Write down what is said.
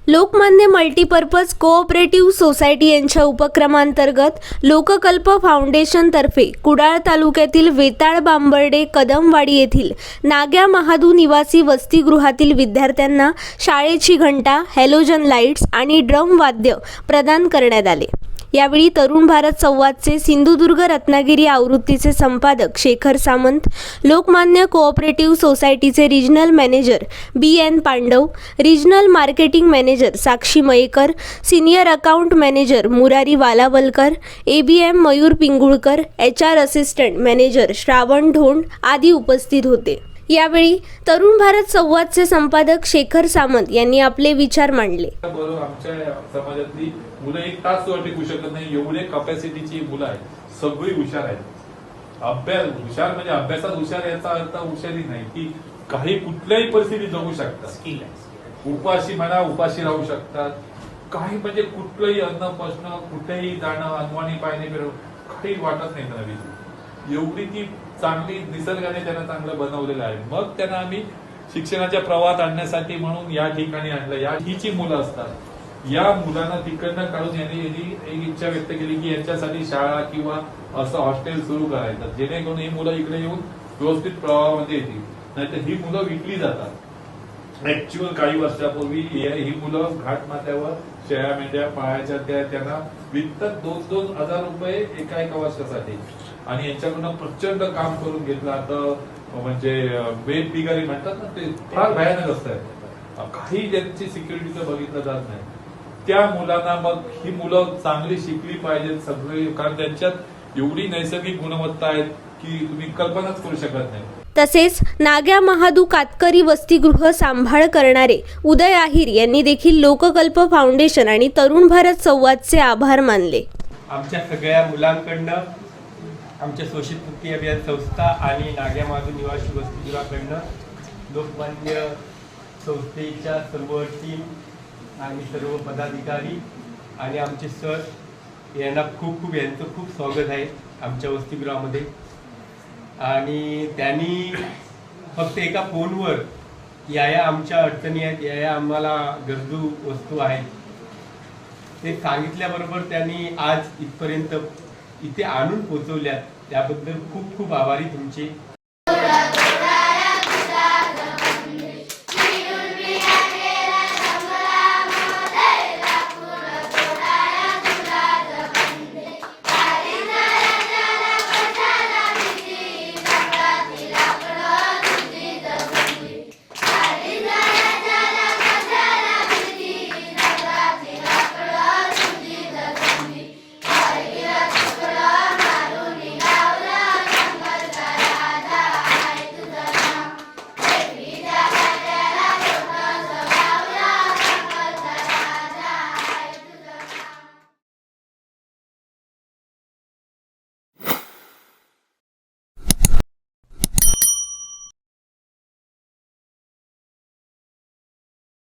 Lokmanya multipurpose cooperative society यांच्या उपक्रमांतर्गत लोककल्प फाउंडेशनतर्फे कुडाळ तालुक्यातील वेताळ बांबर्डे कदमवाडी येथील नाग्या महादू निवासी वसतिगृहातील विद्यार्थ्यांना शाळेची घंटा, हॅलोजन लाईट्स आणि ड्रम वाद्य प्रदान करण्यात आले। यावेळी तरुण भारत संवादचे सिंधुदुर्ग रत्नागिरी आवृत्तीचे संपादक शेखर सामंत, लोकमान्य कोऑपरेटिव्ह सोसायटीचे regional manager BN Pandav, regional marketing manager Sakshi Mayekar, senior account manager Murari Walawalkar, ABM Mayur Pingulkar, HR assistant manager Shravan Dhond आदी उपस्थित होते। यावेळी तरुण भारत संवादचे संपादक शेखर सामंत यांनी आपले विचार मांडले। आमच्या समाजातली मुलं एक तास टिकू शकत नाही, एवढे कॅपॅसिटीची मुलं आहेत, सगळी हुशार आहेत। अभ्यास हुशार म्हणजे अभ्यासात हुशार याचा अर्थ हुशारी नाही की काही कुठल्याही परिस्थितीत जगू शकतात। उपाशी म्हणा, उपाशी राहू शकतात, काही म्हणजे कुठलंही अन्न प्रश्न, कुठेही जाणं, अनवाणी पाहिजे काही वाटत नाही त्यांना। एवढी ती चांगली निसर्गाने त्यांना चांगलं बनवलेलं आहे। मग त्यांना आम्ही शिक्षणाच्या प्रवाहात आणण्यासाठी म्हणून या ठिकाणी आणलं। या हिची मुलं असतात, या मुलांना तिकडनं काढून यांनी एक इच्छा व्यक्त केली की यांच्यासाठी शाळा किंवा असं हॉस्टेल सुरू करायचं, जेणेकरून ही मुलं इकडे येऊन व्यवस्थित प्रवाहामध्ये येतील, नाहीतर ही मुलं विकली जातात। ऍक्च्युअल काही वर्षापूर्वी ही मुलं घाटमाथ्यावर शेळ्या मेंढ्या पाळायच्या, त्यांना विकतात 2-2 हजार रुपये एका वर्षासाठी, आणि यांच्याकडून प्रचंड काम करून घेतलं। आता म्हणजे वेद बिगारी म्हणतात ना, ते फार भयानक असतात, काही त्यांची सिक्युरिटी तर बघितलं जात नाही। त्या मुलांना मग ही मुलं चांगली शिकली पाहिजेत सगळे, कारण त्यांच्यात एवढी नैसर्गिक गुणवत्ता आहेत की तुम्ही कल्पनाच करू शकत नाही। तसेच नाग्या महादू कातकरी वसतिगृह सांभाळ करणारे उदय आहिर यांनी देखील लोककल्प फाउंडेशन आणि तरुण भारत संवादचे आभार मानले। आमच्या सगळ्या मुलांकडनं, आमच्या शोषित मुक्ती अभियान संस्था आणि नाग्या महादू निवासी वसतिगृहाकडनं, लोकमान्य संस्थेच्या सर्व टीम आणि सर्व पदाधिकारी आणि आमचे सर यांना यांचं खूप स्वागत आहे आमच्या वसतिगृहामध्ये। आणि त्यांनी फक्त एका फोनवर या आमच्या अडचणी आहेत, या आम्हाला गरजू वस्तू आहेत ते सांगितल्याबरोबर त्यांनी आज इथपर्यंत इथे आणून पोहोचवल्यात, त्याबद्दल खूप आभारी तुमचे।